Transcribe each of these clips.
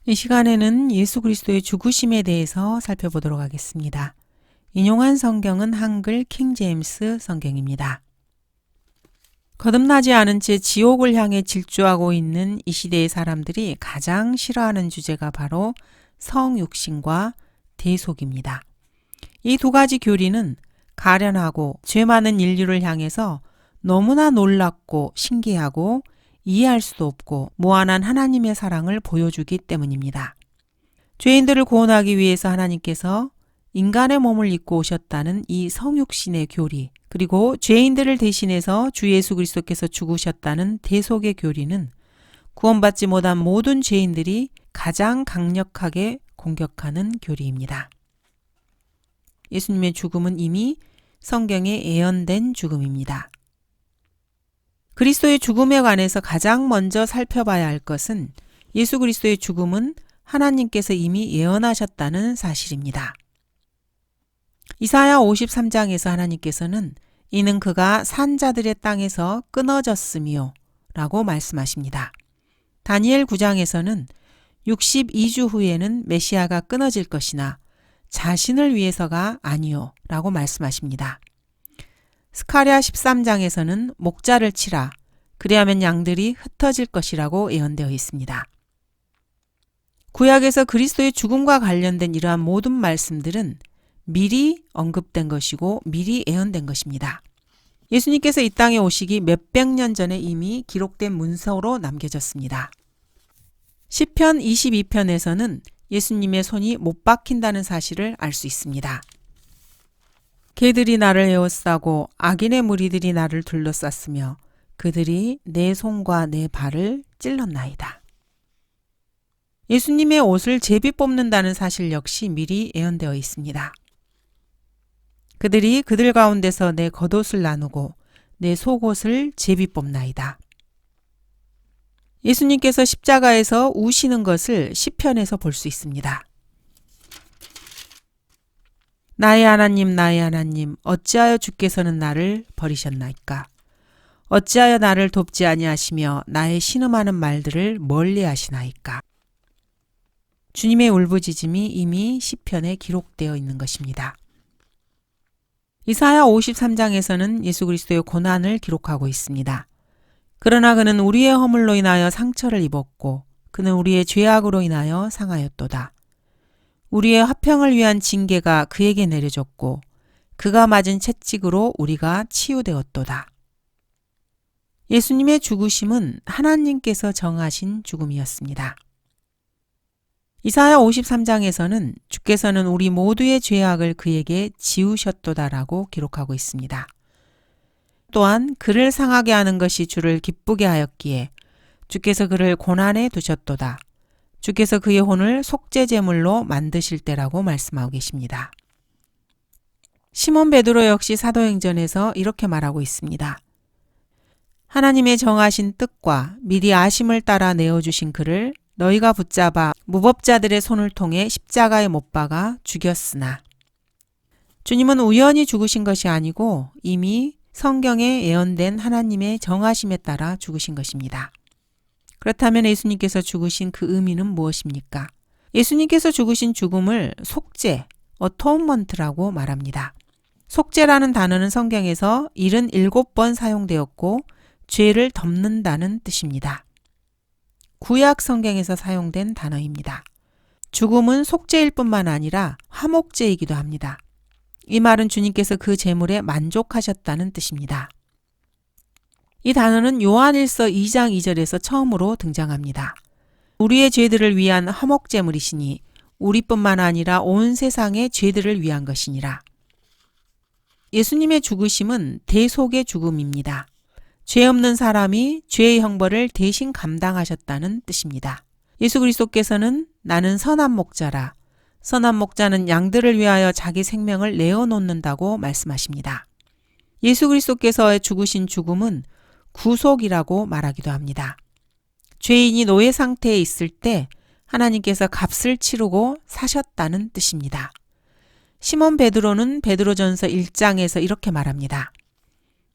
이 시간에는 예수 그리스도의 죽으심에 대해서 살펴보도록 하겠습니다. 인용한 성경은 한글 킹 제임스 성경입니다. 거듭나지 않은 채 지옥을 향해 질주하고 있는 이 시대의 사람들이 가장 싫어하는 주제가 바로 성육신과 대속입니다. 이 두 가지 교리는 가련하고 죄 많은 인류를 향해서 너무나 놀랍고 신기하고 이해할 수도 없고 무한한 하나님의 사랑을 보여주기 때문입니다. 죄인들을 구원하기 위해서 하나님께서 인간의 몸을 입고 오셨다는 이 성육신의 교리, 그리고 죄인들을 대신해서 주 예수 그리스도께서 죽으셨다는 대속의 교리는 구원받지 못한 모든 죄인들이 가장 강력하게 공격하는 교리입니다. 예수님의 죽음은 이미 성경에 예언된 죽음입니다. 그리스도의 죽음에 관해서 가장 먼저 살펴봐야 할 것은 예수 그리스도의 죽음은 하나님께서 이미 예언하셨다는 사실입니다. 이사야 53장에서 하나님께서는 이는 그가 산 자들의 땅에서 끊어졌으며 라고 말씀하십니다. 다니엘 9장에서는 62주 후에는 메시아가 끊어질 것이나 자신을 위해서가 아니요 라고 말씀하십니다. 스가랴 13장에서는 목자를 치라, 그리하면 양들이 흩어질 것이라고 예언되어 있습니다. 구약에서 그리스도의 죽음과 관련된 이러한 모든 말씀들은 미리 언급된 것이고 미리 예언된 것입니다. 예수님께서 이 땅에 오시기 몇백 년 전에 이미 기록된 문서로 남겨졌습니다. 시편 22편에서는 예수님의 손이 못 박힌다는 사실을 알 수 있습니다. 개들이 나를 에워싸고 악인의 무리들이 나를 둘러쌌으며 그들이 내 손과 내 발을 찔렀나이다. 예수님의 옷을 제비 뽑는다는 사실 역시 미리 예언되어 있습니다. 그들이 그들 가운데서 내 겉옷을 나누고 내 속옷을 제비 뽑나이다. 예수님께서 십자가에서 우시는 것을 시편에서 볼 수 있습니다. 나의 하나님, 어찌하여 주께서는 나를 버리셨나이까? 어찌하여 나를 돕지 아니하시며 나의 신음하는 말들을 멀리하시나이까? 주님의 울부짖음이 이미 시편에 기록되어 있는 것입니다. 이사야 53장에서는 예수 그리스도의 고난을 기록하고 있습니다. 그러나 그는 우리의 허물로 인하여 상처를 입었고 그는 우리의 죄악으로 인하여 상하였도다. 우리의 화평을 위한 징계가 그에게 내려졌고 그가 맞은 채찍으로 우리가 치유되었도다. 예수님의 죽으심은 하나님께서 정하신 죽음이었습니다. 이사야 53장에서는 주께서는 우리 모두의 죄악을 그에게 지우셨도다라고 기록하고 있습니다. 또한 그를 상하게 하는 것이 주를 기쁘게 하였기에 주께서 그를 고난에 두셨도다. 주께서 그의 혼을 속죄제물로 만드실 때라고 말씀하고 계십니다. 시몬 베드로 역시 사도행전에서 이렇게 말하고 있습니다. 하나님의 정하신 뜻과 미리 아심을 따라 내어주신 그를 너희가 붙잡아 무법자들의 손을 통해 십자가에 못 박아 죽였으나 주님은 우연히 죽으신 것이 아니고 이미 성경에 예언된 하나님의 정하심에 따라 죽으신 것입니다. 그렇다면 예수님께서 죽으신 그 의미는 무엇입니까? 예수님께서 죽으신 죽음을 속죄, 어토먼트라고 말합니다. 속죄라는 단어는 성경에서 77번 사용되었고 죄를 덮는다는 뜻입니다. 구약 성경에서 사용된 단어입니다. 죽음은 속죄일 뿐만 아니라 화목제이기도 합니다. 이 말은 주님께서 그 제물에 만족하셨다는 뜻입니다. 이 단어는 요한일서 2장 2절에서 처음으로 등장합니다. 우리의 죄들을 위한 화목제물이시니 우리뿐만 아니라 온 세상의 죄들을 위한 것이니라. 예수님의 죽으심은 대속의 죽음입니다. 죄 없는 사람이 죄의 형벌을 대신 감당하셨다는 뜻입니다. 예수 그리스도께서는 나는 선한 목자라. 선한 목자는 양들을 위하여 자기 생명을 내어놓는다고 말씀하십니다. 예수 그리스도께서의 죽으신 죽음은 구속이라고 말하기도 합니다. 죄인이 노예 상태에 있을 때 하나님께서 값을 치르고 사셨다는 뜻입니다. 시몬 베드로는 베드로전서 1장에서 이렇게 말합니다.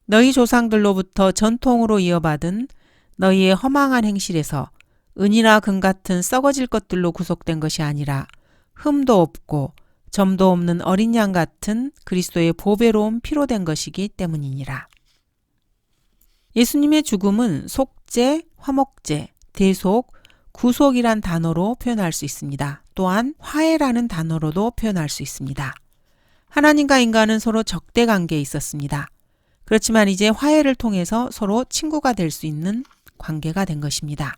너희 조상들로부터 전통으로 이어받은 너희의 허망한 행실에서 은이나 금 같은 썩어질 것들로 구속된 것이 아니라 흠도 없고 점도 없는 어린 양 같은 그리스도의 보배로운 피로 된 것이기 때문이니라. 예수님의 죽음은 속죄, 화목죄, 대속, 구속이란 단어로 표현할 수 있습니다. 또한 화해라는 단어로도 표현할 수 있습니다. 하나님과 인간은 서로 적대 관계에 있었습니다. 그렇지만 이제 화해를 통해서 서로 친구가 될 수 있는 관계가 된 것입니다.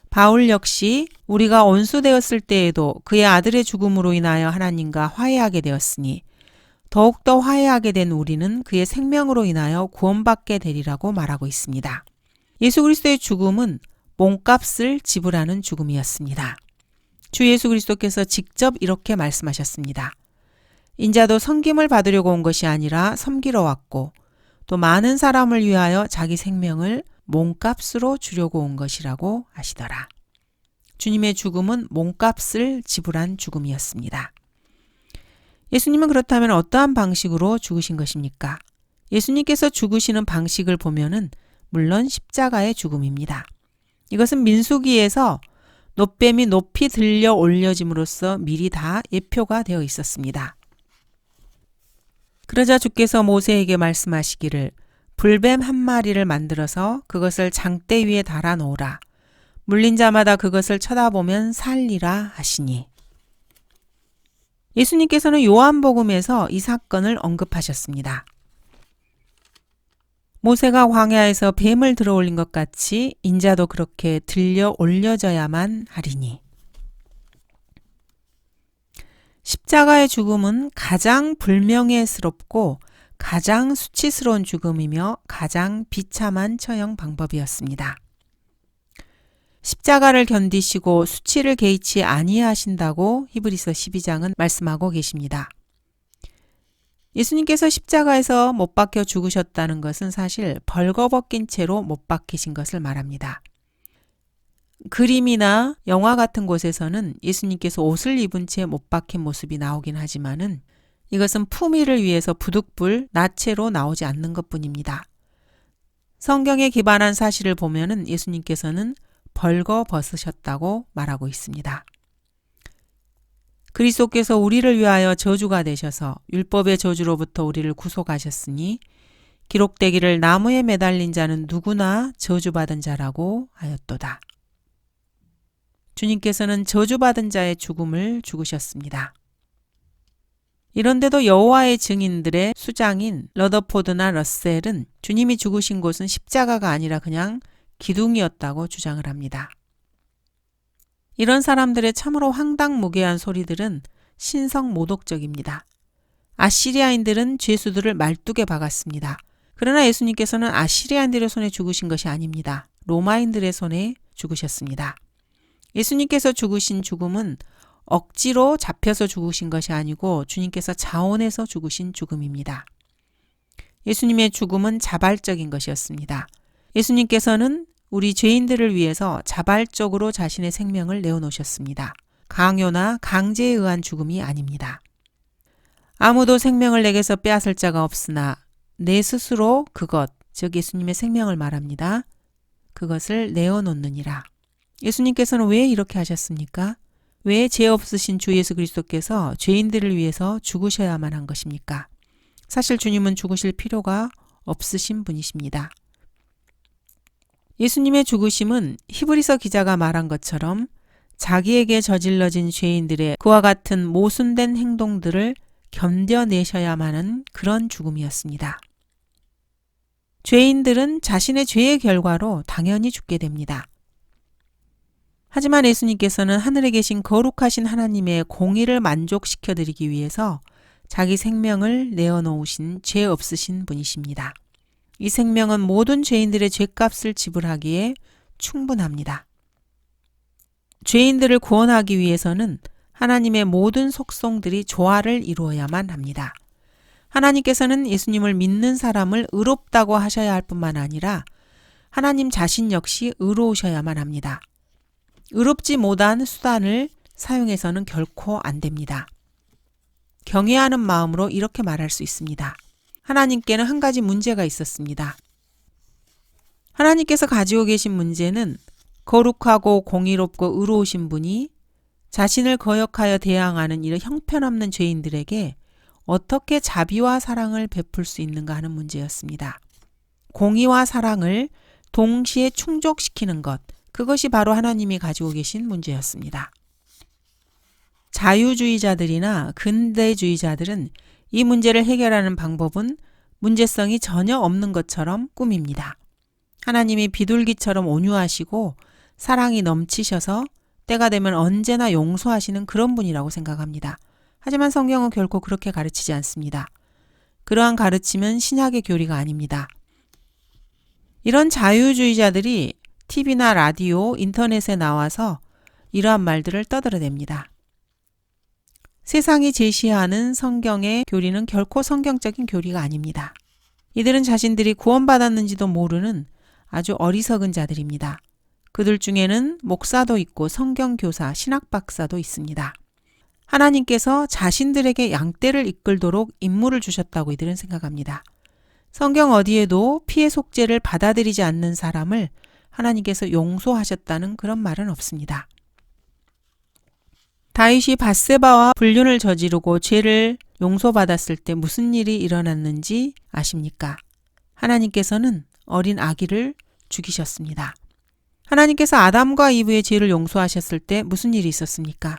바울 역시 우리가 원수되었을 때에도 그의 아들의 죽음으로 인하여 하나님과 화해하게 되었으니 더욱더 화해하게 된 우리는 그의 생명으로 인하여 구원받게 되리라고 말하고 있습니다. 예수 그리스도의 죽음은 몸값을 지불하는 죽음이었습니다. 주 예수 그리스도께서 직접 이렇게 말씀하셨습니다. 인자도 섬김을 받으려고 온 것이 아니라 섬기러 왔고 또 많은 사람을 위하여 자기 생명을 몸값으로 주려고 온 것이라고 하시더라. 주님의 죽음은 몸값을 지불한 죽음이었습니다. 예수님은 그렇다면 어떠한 방식으로 죽으신 것입니까? 예수님께서 죽으시는 방식을 보면은 물론 십자가의 죽음입니다. 이것은 민수기에서 놋뱀이 높이 들려 올려짐으로써 미리 다 예표가 되어 있었습니다. 그러자 주께서 모세에게 말씀하시기를 불뱀 한 마리를 만들어서 그것을 장대 위에 달아 놓으라. 물린 자마다 그것을 쳐다보면 살리라 하시니. 예수님께서는 요한복음에서 이 사건을 언급하셨습니다. 모세가 광야에서 뱀을 들어올린 것 같이 인자도 그렇게 들려 올려져야만 하리니. 십자가의 죽음은 가장 불명예스럽고 가장 수치스러운 죽음이며 가장 비참한 처형 방법이었습니다. 십자가를 견디시고 수치를 개의치 아니하신다고 히브리서 12장은 말씀하고 계십니다. 예수님께서 십자가에서 못 박혀 죽으셨다는 것은 사실 벌거벗긴 채로 못 박히신 것을 말합니다. 그림이나 영화 같은 곳에서는 예수님께서 옷을 입은 채 못 박힌 모습이 나오긴 하지만은 이것은 품위를 위해서 부득불 나체로 나오지 않는 것뿐입니다. 성경에 기반한 사실을 보면은 예수님께서는 벌거벗으셨다고 말하고 있습니다. 그리스도께서 우리를 위하여 저주가 되셔서 율법의 저주로부터 우리를 구속하셨으니 기록되기를 나무에 매달린 자는 누구나 저주받은 자라고 하였도다. 주님께서는 저주받은 자의 죽음을 죽으셨습니다. 이런데도 여호와의 증인들의 수장인 러더포드나 러셀은 주님이 죽으신 곳은 십자가가 아니라 그냥 기둥이었다고 주장을 합니다. 이런 사람들의 참으로 황당무계한 소리들은 신성모독적입니다. 아시리아인들은 죄수들을 말뚝에 박았습니다. 그러나 예수님께서는 아시리아인들의 손에 죽으신 것이 아닙니다. 로마인들의 손에 죽으셨습니다. 예수님께서 죽으신 죽음은 억지로 잡혀서 죽으신 것이 아니고 주님께서 자원해서 죽으신 죽음입니다. 예수님의 죽음은 자발적인 것이었습니다. 예수님께서는 우리 죄인들을 위해서 자발적으로 자신의 생명을 내어놓으셨습니다. 강요나 강제에 의한 죽음이 아닙니다. 아무도 생명을 내게서 빼앗을 자가 없으나 내 스스로 그것, 즉 예수님의 생명을 말합니다. 그것을 내어놓느니라. 예수님께서는 왜 이렇게 하셨습니까? 왜 죄 없으신 주 예수 그리스도께서 죄인들을 위해서 죽으셔야만 한 것입니까? 사실 주님은 죽으실 필요가 없으신 분이십니다. 예수님의 죽으심은 히브리서 기자가 말한 것처럼 자기에게 저질러진 죄인들의 그와 같은 모순된 행동들을 견뎌내셔야만 하는 그런 죽음이었습니다. 죄인들은 자신의 죄의 결과로 당연히 죽게 됩니다. 하지만 예수님께서는 하늘에 계신 거룩하신 하나님의 공의를 만족시켜드리기 위해서 자기 생명을 내어놓으신 죄 없으신 분이십니다. 이 생명은 모든 죄인들의 죄값을 지불하기에 충분합니다. 죄인들을 구원하기 위해서는 하나님의 모든 속성들이 조화를 이루어야만 합니다. 하나님께서는 예수님을 믿는 사람을 의롭다고 하셔야 할 뿐만 아니라 하나님 자신 역시 의로우셔야만 합니다. 의롭지 못한 수단을 사용해서는 결코 안 됩니다. 경외하는 마음으로 이렇게 말할 수 있습니다. 하나님께는 한 가지 문제가 있었습니다. 하나님께서 가지고 계신 문제는 거룩하고 공의롭고 의로우신 분이 자신을 거역하여 대항하는 이런 형편없는 죄인들에게 어떻게 자비와 사랑을 베풀 수 있는가 하는 문제였습니다. 공의와 사랑을 동시에 충족시키는 것, 그것이 바로 하나님이 가지고 계신 문제였습니다. 자유주의자들이나 근대주의자들은 이 문제를 해결하는 방법은 문제성이 전혀 없는 것처럼 꾸밉니다. 하나님이 비둘기처럼 온유하시고 사랑이 넘치셔서 때가 되면 언제나 용서하시는 그런 분이라고 생각합니다. 하지만 성경은 결코 그렇게 가르치지 않습니다. 그러한 가르침은 신약의 교리가 아닙니다. 이런 자유주의자들이 TV나 라디오, 인터넷에 나와서 이러한 말들을 떠들어댑니다. 세상이 제시하는 성경의 교리는 결코 성경적인 교리가 아닙니다. 이들은 자신들이 구원받았는지도 모르는 아주 어리석은 자들입니다. 그들 중에는 목사도 있고 성경교사, 신학박사도 있습니다. 하나님께서 자신들에게 양떼를 이끌도록 임무를 주셨다고 이들은 생각합니다. 성경 어디에도 피해 속죄를 받아들이지 않는 사람을 하나님께서 용서하셨다는 그런 말은 없습니다. 다윗이 밧세바와 불륜을 저지르고 죄를 용서받았을 때 무슨 일이 일어났는지 아십니까? 하나님께서는 어린 아기를 죽이셨습니다. 하나님께서 아담과 이브의 죄를 용서하셨을 때 무슨 일이 있었습니까?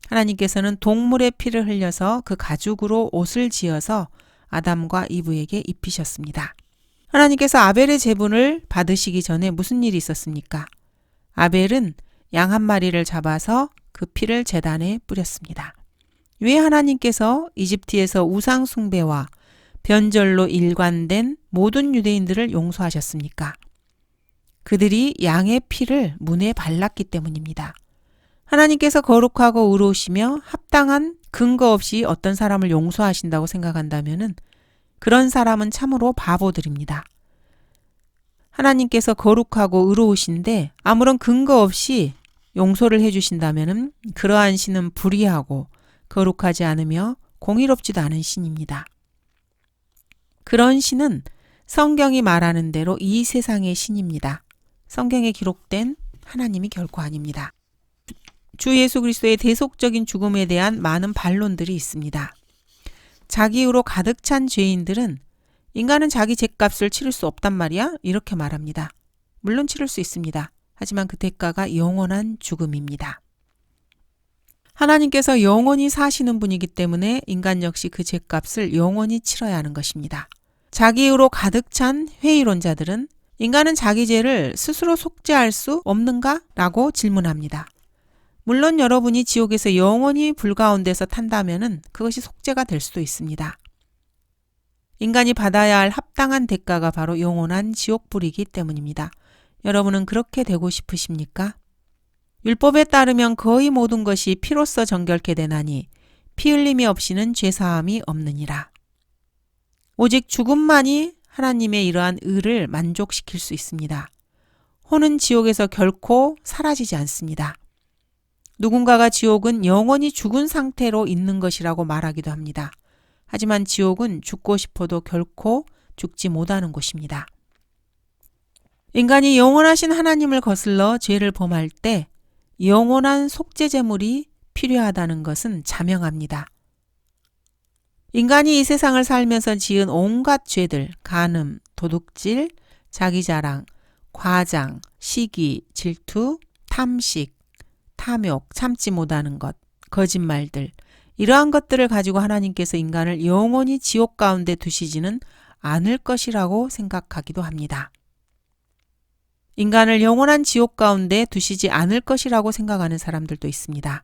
하나님께서는 동물의 피를 흘려서 그 가죽으로 옷을 지어서 아담과 이브에게 입히셨습니다. 하나님께서 아벨의 제분을 받으시기 전에 무슨 일이 있었습니까? 아벨은 양 한 마리를 잡아서 그 피를 제단에 뿌렸습니다. 왜 하나님께서 이집트에서 우상 숭배와 변절로 일관된 모든 유대인들을 용서하셨습니까? 그들이 양의 피를 문에 발랐기 때문입니다. 하나님께서 거룩하고 의로우시며 합당한 근거 없이 어떤 사람을 용서하신다고 생각한다면 그런 사람은 참으로 바보들입니다. 하나님께서 거룩하고 의로우신데 아무런 근거 없이 용서를 해주신다면 그러한 신은 불의하고 거룩하지 않으며 공의롭지도 않은 신입니다. 그런 신은 성경이 말하는 대로 이 세상의 신입니다. 성경에 기록된 하나님이 결코 아닙니다. 주 예수 그리스도의 대속적인 죽음에 대한 많은 반론들이 있습니다. 자기의로 가득 찬 죄인들은 인간은 자기 죄값을 치를 수 없단 말이야? 이렇게 말합니다. 물론 치를 수 있습니다. 하지만 그 대가가 영원한 죽음입니다. 하나님께서 영원히 사시는 분이기 때문에 인간 역시 그 죄값을 영원히 치러야 하는 것입니다. 자기의로 가득 찬 회의론자들은 인간은 자기 죄를 스스로 속죄할 수 없는가? 라고 질문합니다. 물론 여러분이 지옥에서 영원히 불 가운데서 탄다면 그것이 속죄가 될 수도 있습니다. 인간이 받아야 할 합당한 대가가 바로 영원한 지옥불이기 때문입니다. 여러분은 그렇게 되고 싶으십니까? 율법에 따르면 거의 모든 것이 피로써 정결케 되나니 피 흘림이 없이는 죄사함이 없느니라. 오직 죽음만이 하나님의 이러한 의를 만족시킬 수 있습니다. 혼은 지옥에서 결코 사라지지 않습니다. 누군가가 지옥은 영원히 죽은 상태로 있는 것이라고 말하기도 합니다. 하지만 지옥은 죽고 싶어도 결코 죽지 못하는 곳입니다. 인간이 영원하신 하나님을 거슬러 죄를 범할 때 영원한 속죄 제물이 필요하다는 것은 자명합니다. 인간이 이 세상을 살면서 지은 온갖 죄들, 간음, 도둑질, 자기자랑, 과장, 시기, 질투, 탐식, 탐욕, 참지 못하는 것, 거짓말들, 이러한 것들을 가지고 하나님께서 인간을 영원히 지옥 가운데 두시지는 않을 것이라고 생각하기도 합니다. 인간을 영원한 지옥 가운데 두시지 않을 것이라고 생각하는 사람들도 있습니다.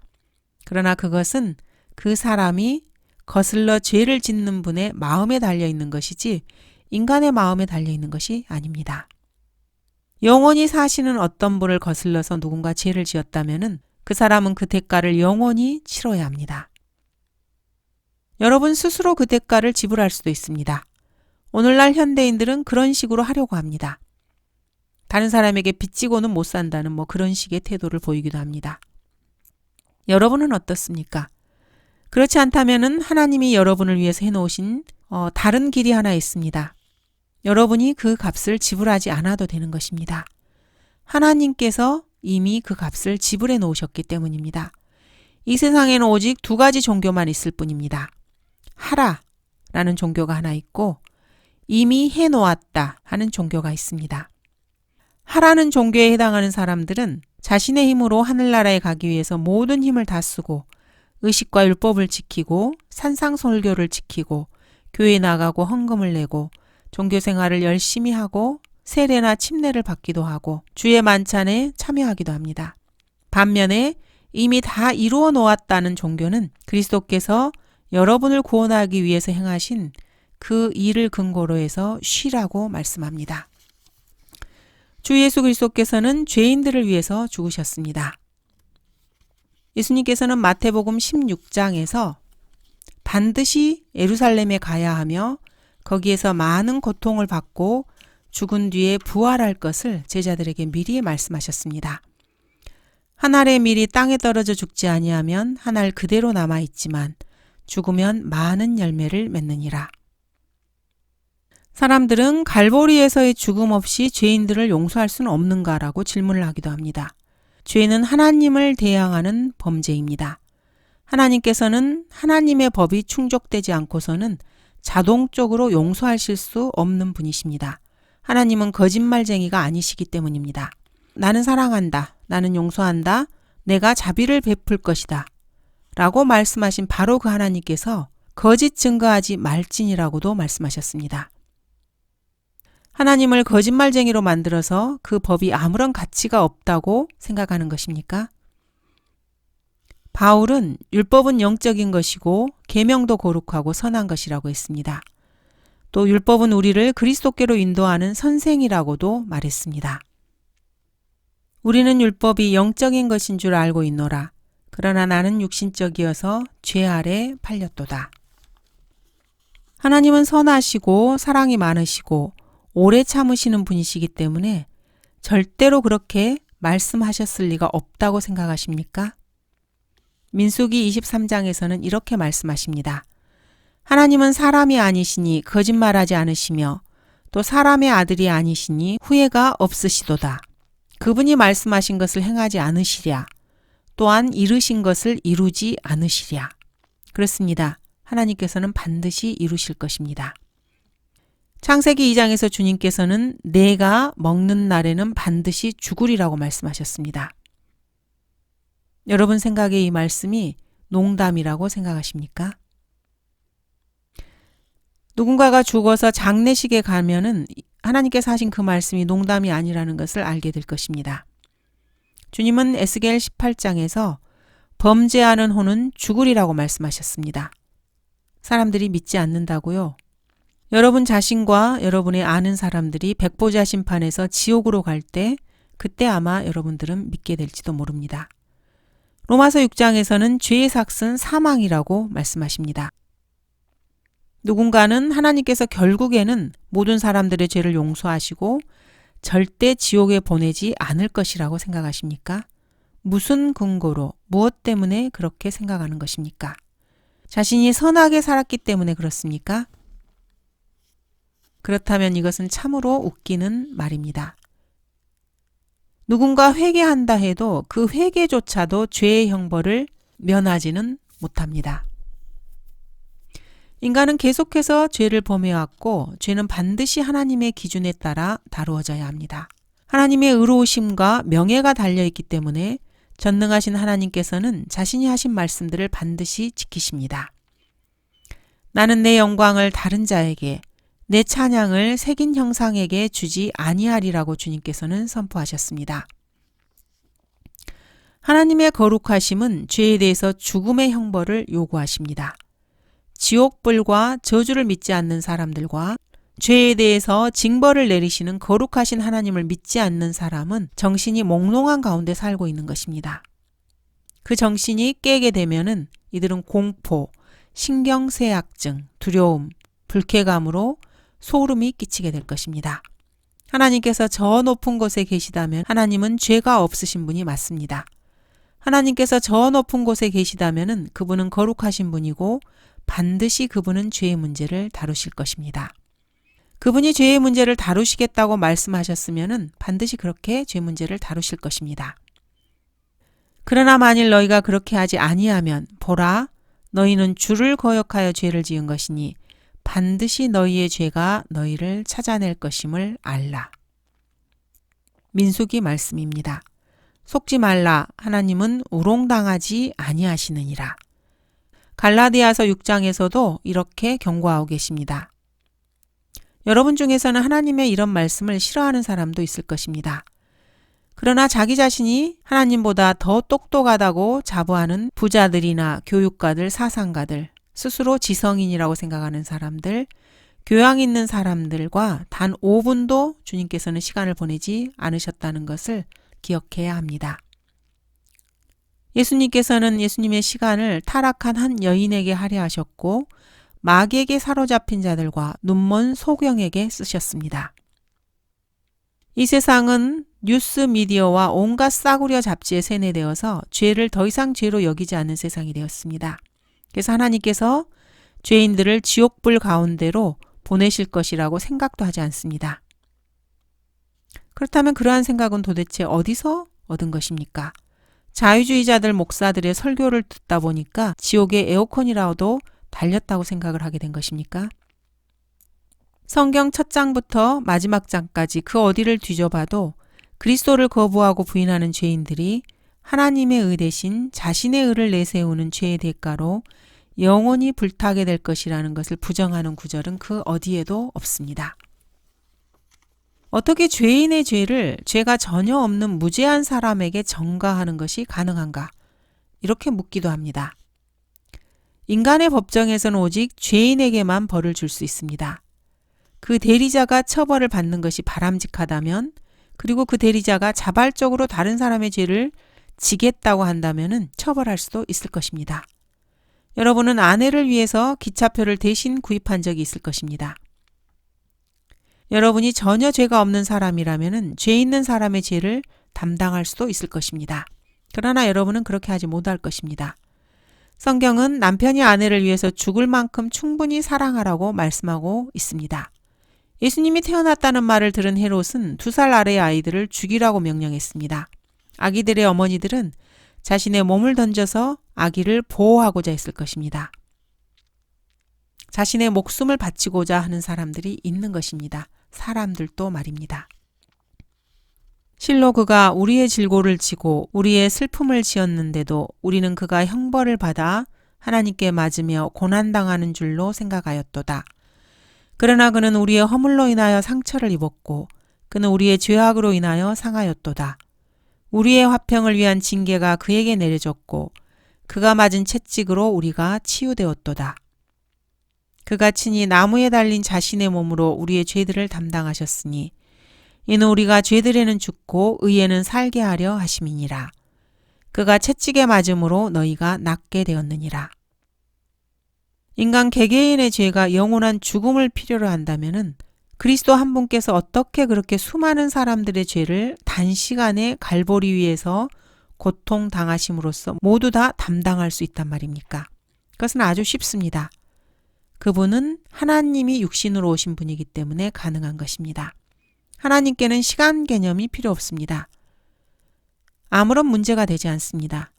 그러나 그것은 그 사람이 거슬러 죄를 짓는 분의 마음에 달려있는 것이지 인간의 마음에 달려있는 것이 아닙니다. 영원히 사시는 어떤 분을 거슬러서 누군가 죄를 지었다면 그 사람은 그 대가를 영원히 치러야 합니다. 여러분 스스로 그 대가를 지불할 수도 있습니다. 오늘날 현대인들은 그런 식으로 하려고 합니다. 다른 사람에게 빚지고는 못 산다는 그런 식의 태도를 보이기도 합니다. 여러분은 어떻습니까? 그렇지 않다면 하나님이 여러분을 위해서 해놓으신 다른 길이 하나 있습니다. 여러분이 그 값을 지불하지 않아도 되는 것입니다. 하나님께서 이미 그 값을 지불해 놓으셨기 때문입니다. 이 세상에는 오직 두 가지 종교만 있을 뿐입니다. 하라라는 종교가 하나 있고 이미 해놓았다 하는 종교가 있습니다. 하라는 종교에 해당하는 사람들은 자신의 힘으로 하늘나라에 가기 위해서 모든 힘을 다 쓰고 의식과 율법을 지키고 산상설교를 지키고 교회에 나가고 헌금을 내고 종교생활을 열심히 하고 세례나 침례를 받기도 하고 주의 만찬에 참여하기도 합니다. 반면에 이미 다 이루어 놓았다는 종교는 그리스도께서 여러분을 구원하기 위해서 행하신 그 일을 근거로 해서 쉬라고 말씀합니다. 주 예수 그리스도께서는 죄인들을 위해서 죽으셨습니다. 예수님께서는 마태복음 16장에서 반드시 예루살렘에 가야 하며 거기에서 많은 고통을 받고 죽은 뒤에 부활할 것을 제자들에게 미리 말씀하셨습니다. 한 알의 밀이 땅에 떨어져 죽지 아니하면 한 알 그대로 남아 있지만 죽으면 많은 열매를 맺느니라. 사람들은 갈보리에서의 죽음 없이 죄인들을 용서할 수는 없는가라고 질문을 하기도 합니다. 죄는 하나님을 대항하는 범죄입니다. 하나님께서는 하나님의 법이 충족되지 않고서는 자동적으로 용서하실 수 없는 분이십니다. 하나님은 거짓말쟁이가 아니시기 때문입니다. 나는 사랑한다. 나는 용서한다. 내가 자비를 베풀 것이다. 라고 말씀하신 바로 그 하나님께서 거짓 증거하지 말지니라고도 말씀하셨습니다. 하나님을 거짓말쟁이로 만들어서 그 법이 아무런 가치가 없다고 생각하는 것입니까? 바울은 율법은 영적인 것이고 계명도 거룩하고 선한 것이라고 했습니다. 또 율법은 우리를 그리스도께로 인도하는 선생이라고도 말했습니다. 우리는 율법이 영적인 것인 줄 알고 있노라. 그러나 나는 육신적이어서 죄 아래 팔렸도다. 하나님은 선하시고 사랑이 많으시고 오래 참으시는 분이시기 때문에 절대로 그렇게 말씀하셨을 리가 없다고 생각하십니까? 민수기 23장에서는 이렇게 말씀하십니다. 하나님은 사람이 아니시니 거짓말하지 않으시며 또 사람의 아들이 아니시니 후회가 없으시도다. 그분이 말씀하신 것을 행하지 않으시랴. 또한 이루신 것을 이루지 않으시랴. 그렇습니다. 하나님께서는 반드시 이루실 것입니다. 창세기 2장에서 주님께서는 내가 먹는 날에는 반드시 죽으리라고 말씀하셨습니다. 여러분 생각에 이 말씀이 농담이라고 생각하십니까? 누군가가 죽어서 장례식에 가면은 하나님께서 하신 그 말씀이 농담이 아니라는 것을 알게 될 것입니다. 주님은 에스겔 18장에서 범죄하는 혼은 죽으리라고 말씀하셨습니다. 사람들이 믿지 않는다고요? 여러분 자신과 여러분의 아는 사람들이 백보자 심판에서 지옥으로 갈 때 그때 아마 여러분들은 믿게 될지도 모릅니다. 로마서 6장에서는 죄의 삭은 사망이라고 말씀하십니다. 누군가는 하나님께서 결국에는 모든 사람들의 죄를 용서하시고 절대 지옥에 보내지 않을 것이라고 생각하십니까? 무슨 근거로, 무엇 때문에 그렇게 생각하는 것입니까? 자신이 선하게 살았기 때문에 그렇습니까? 그렇다면 이것은 참으로 웃기는 말입니다. 누군가 회개한다 해도 그 회개조차도 죄의 형벌을 면하지는 못합니다. 인간은 계속해서 죄를 범해왔고 죄는 반드시 하나님의 기준에 따라 다루어져야 합니다. 하나님의 의로우심과 명예가 달려있기 때문에 전능하신 하나님께서는 자신이 하신 말씀들을 반드시 지키십니다. 나는 내 영광을 다른 자에게 내 찬양을 새긴 형상에게 주지 아니하리라고 주님께서는 선포하셨습니다. 하나님의 거룩하심은 죄에 대해서 죽음의 형벌을 요구하십니다. 지옥불과 저주를 믿지 않는 사람들과 죄에 대해서 징벌을 내리시는 거룩하신 하나님을 믿지 않는 사람은 정신이 몽롱한 가운데 살고 있는 것입니다. 그 정신이 깨게 되면은 이들은 공포, 신경쇠약증, 두려움, 불쾌감으로 소름이 끼치게 될 것입니다. 하나님께서 저 높은 곳에 계시다면 하나님은 죄가 없으신 분이 맞습니다. 하나님께서 저 높은 곳에 계시다면 그분은 거룩하신 분이고 반드시 그분은 죄의 문제를 다루실 것입니다. 그분이 죄의 문제를 다루시겠다고 말씀하셨으면 반드시 그렇게 죄 문제를 다루실 것입니다. 그러나 만일 너희가 그렇게 하지 아니하면 보라, 너희는 주를 거역하여 죄를 지은 것이니 반드시 너희의 죄가 너희를 찾아낼 것임을 알라. 민수기 말씀입니다. 속지 말라. 하나님은 우롱당하지 아니하시느니라. 갈라디아서 6장에서도 이렇게 경고하고 계십니다. 여러분 중에서는 하나님의 이런 말씀을 싫어하는 사람도 있을 것입니다. 그러나 자기 자신이 하나님보다 더 똑똑하다고 자부하는 부자들이나 교육가들, 사상가들, 스스로 지성인이라고 생각하는 사람들, 교양 있는 사람들과 단 5분도 주님께서는 시간을 보내지 않으셨다는 것을 기억해야 합니다. 예수님께서는 예수님의 시간을 타락한 한 여인에게 할애하셨고 마귀에게 사로잡힌 자들과 눈먼 소경에게 쓰셨습니다. 이 세상은 뉴스 미디어와 온갖 싸구려 잡지에 세뇌되어서 죄를 더 이상 죄로 여기지 않는 세상이 되었습니다. 그래서 하나님께서 죄인들을 지옥불 가운데로 보내실 것이라고 생각도 하지 않습니다. 그렇다면 그러한 생각은 도대체 어디서 얻은 것입니까? 자유주의자들 목사들의 설교를 듣다 보니까 지옥의 에어컨이라도 달렸다고 생각을 하게 된 것입니까? 성경 첫 장부터 마지막 장까지 그 어디를 뒤져봐도 그리스도를 거부하고 부인하는 죄인들이 하나님의 의 대신 자신의 의를 내세우는 죄의 대가로 영원히 불타게 될 것이라는 것을 부정하는 구절은 그 어디에도 없습니다. 어떻게 죄인의 죄를 죄가 전혀 없는 무죄한 사람에게 전가하는 것이 가능한가? 이렇게 묻기도 합니다. 인간의 법정에서는 오직 죄인에게만 벌을 줄 수 있습니다. 그 대리자가 처벌을 받는 것이 바람직하다면, 그리고 그 대리자가 자발적으로 다른 사람의 죄를 지겠다고 한다면 처벌할 수도 있을 것입니다. 여러분은 아내를 위해서 기차표를 대신 구입한 적이 있을 것입니다. 여러분이 전혀 죄가 없는 사람이라면 죄 있는 사람의 죄를 담당할 수도 있을 것입니다. 그러나 여러분은 그렇게 하지 못할 것입니다. 성경은 남편이 아내를 위해서 죽을 만큼 충분히 사랑하라고 말씀하고 있습니다. 예수님이 태어났다는 말을 들은 헤롯은 2살 아래의 아이들을 죽이라고 명령했습니다. 아기들의 어머니들은 자신의 몸을 던져서 아기를 보호하고자 했을 것입니다. 자신의 목숨을 바치고자 하는 사람들이 있는 것입니다. 사람들도 말입니다. 실로 그가 우리의 질고를 지고 우리의 슬픔을 지었는데도 우리는 그가 형벌을 받아 하나님께 맞으며 고난당하는 줄로 생각하였도다. 그러나 그는 우리의 허물로 인하여 상처를 입었고 그는 우리의 죄악으로 인하여 상하였도다. 우리의 화평을 위한 징계가 그에게 내려졌고 그가 맞은 채찍으로 우리가 치유되었도다. 그가 친히 나무에 달린 자신의 몸으로 우리의 죄들을 담당하셨으니 이는 우리가 죄들에는 죽고 의에는 살게 하려 하심이니라. 그가 채찍에 맞음으로 너희가 낫게 되었느니라. 인간 개개인의 죄가 영원한 죽음을 필요로 한다면 그리스도 한 분께서 어떻게 그렇게 수많은 사람들의 죄를 단시간에 갈보리 위에서 고통당하심으로써 모두 다 담당할 수 있단 말입니까? 그것은 아주 쉽습니다. 그분은 하나님이 육신으로 오신 분이기 때문에 가능한 것입니다. 하나님께는 시간 개념이 필요 없습니다. 아무런 문제가 되지 않습니다.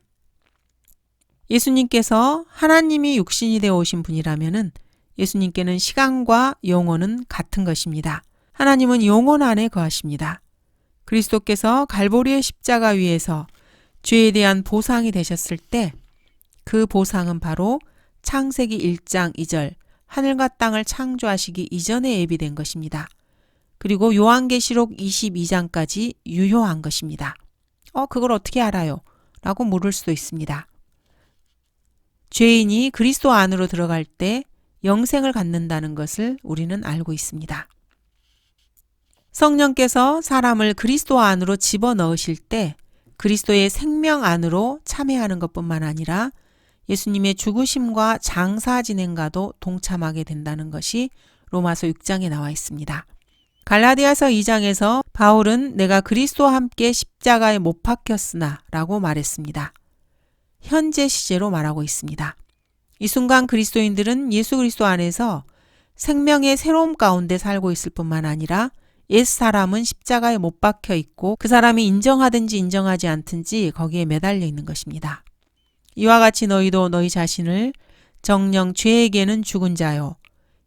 예수님께서 하나님이 육신이 되어 오신 분이라면 예수님께는 시간과 영혼은 같은 것입니다. 하나님은 영혼 안에 거하십니다. 그리스도께서 갈보리의 십자가 위에서 죄에 대한 보상이 되셨을 때 그 보상은 바로 창세기 1장 2절 하늘과 땅을 창조하시기 이전에 예비된 것입니다. 그리고 요한계시록 22장까지 유효한 것입니다. 그걸 어떻게 알아요? 라고 물을 수도 있습니다. 죄인이 그리스도 안으로 들어갈 때 영생을 갖는다는 것을 우리는 알고 있습니다. 성령께서 사람을 그리스도 안으로 집어넣으실 때 그리스도의 생명 안으로 참여하는 것뿐만 아니라 예수님의 죽으심과 장사 진행과도 동참하게 된다는 것이 로마서 6장에 나와 있습니다. 갈라디아서 2장에서 바울은 내가 그리스도와 함께 십자가에 못 박혔으나 라고 말했습니다. 현재 시제로 말하고 있습니다. 이 순간 그리스도인들은 예수 그리스도 안에서 생명의 새로움 가운데 살고 있을 뿐만 아니라 옛 사람은 십자가에 못 박혀 있고 그 사람이 인정하든지 인정하지 않든지 거기에 매달려 있는 것입니다. 이와 같이 너희도 너희 자신을 정녕 죄에게는 죽은 자요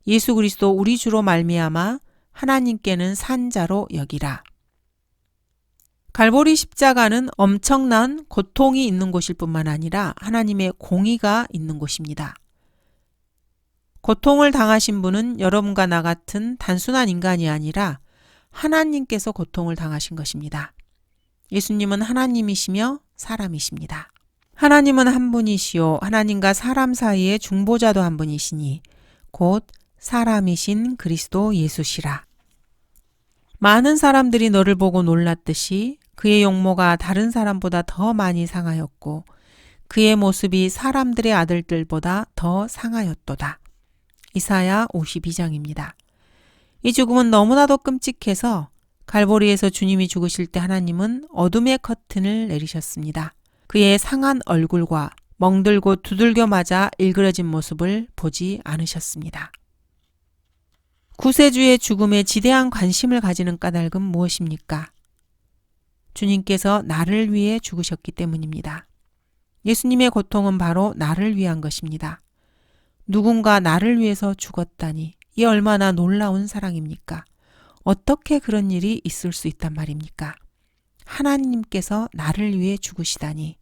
예수 그리스도 우리 주로 말미암아 하나님께는 산 자로 여기라. 갈보리 십자가는 엄청난 고통이 있는 곳일 뿐만 아니라 하나님의 공의가 있는 곳입니다. 고통을 당하신 분은 여러분과 나 같은 단순한 인간이 아니라 하나님께서 고통을 당하신 것입니다. 예수님은 하나님이시며 사람이십니다. 하나님은 한 분이시요 하나님과 사람 사이의 중보자도 한 분이시니 곧 사람이신 그리스도 예수시라. 많은 사람들이 너를 보고 놀랐듯이 그의 용모가 다른 사람보다 더 많이 상하였고 그의 모습이 사람들의 아들들보다 더 상하였도다. 이사야 52장입니다. 이 죽음은 너무나도 끔찍해서 갈보리에서 주님이 죽으실 때 하나님은 어둠의 커튼을 내리셨습니다. 그의 상한 얼굴과 멍들고 두들겨 맞아 일그러진 모습을 보지 않으셨습니다. 구세주의 죽음에 지대한 관심을 가지는 까닭은 무엇입니까? 주님께서 나를 위해 죽으셨기 때문입니다. 예수님의 고통은 바로 나를 위한 것입니다. 누군가 나를 위해서 죽었다니 이 얼마나 놀라운 사랑입니까? 어떻게 그런 일이 있을 수 있단 말입니까? 하나님께서 나를 위해 죽으시다니.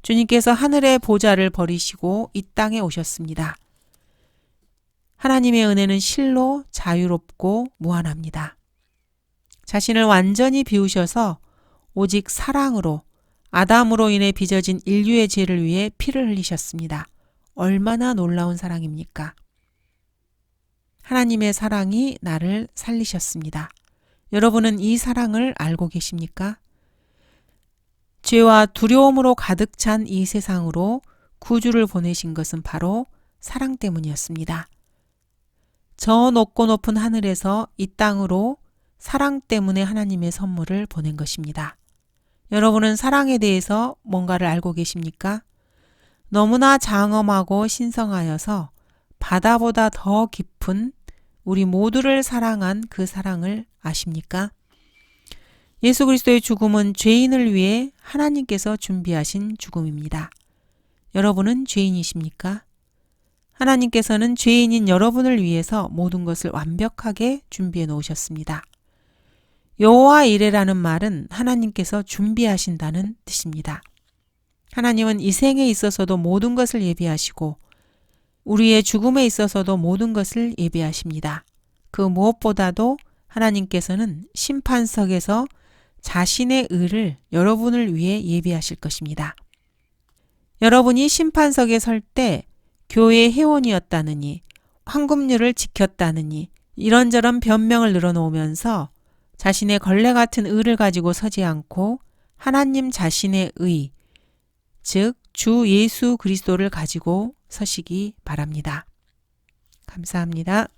주님께서 하늘의 보좌를 버리시고 이 땅에 오셨습니다. 하나님의 은혜는 실로 자유롭고 무한합니다. 자신을 완전히 비우셔서 오직 사랑으로 아담으로 인해 빚어진 인류의 죄를 위해 피를 흘리셨습니다. 얼마나 놀라운 사랑입니까? 하나님의 사랑이 나를 살리셨습니다. 여러분은 이 사랑을 알고 계십니까? 죄와 두려움으로 가득 찬 이 세상으로 구주를 보내신 것은 바로 사랑 때문이었습니다. 저 높고 높은 하늘에서 이 땅으로 사랑 때문에 하나님의 선물을 보낸 것입니다. 여러분은 사랑에 대해서 뭔가를 알고 계십니까? 너무나 장엄하고 신성하여서 바다보다 더 깊은 우리 모두를 사랑한 그 사랑을 아십니까? 예수 그리스도의 죽음은 죄인을 위해 하나님께서 준비하신 죽음입니다. 여러분은 죄인이십니까? 하나님께서는 죄인인 여러분을 위해서 모든 것을 완벽하게 준비해 놓으셨습니다. 여호와 이레라는 말은 하나님께서 준비하신다는 뜻입니다. 하나님은 이 생에 있어서도 모든 것을 예비하시고 우리의 죽음에 있어서도 모든 것을 예비하십니다. 그 무엇보다도 하나님께서는 심판석에서 자신의 의를 여러분을 위해 예비하실 것입니다. 여러분이 심판석에 설 때 교회 회원이었다느니 황금률을 지켰다느니 이런저런 변명을 늘어놓으면서 자신의 걸레 같은 의를 가지고 서지 않고 하나님 자신의 의, 즉 주 예수 그리스도를 가지고 서시기 바랍니다. 감사합니다.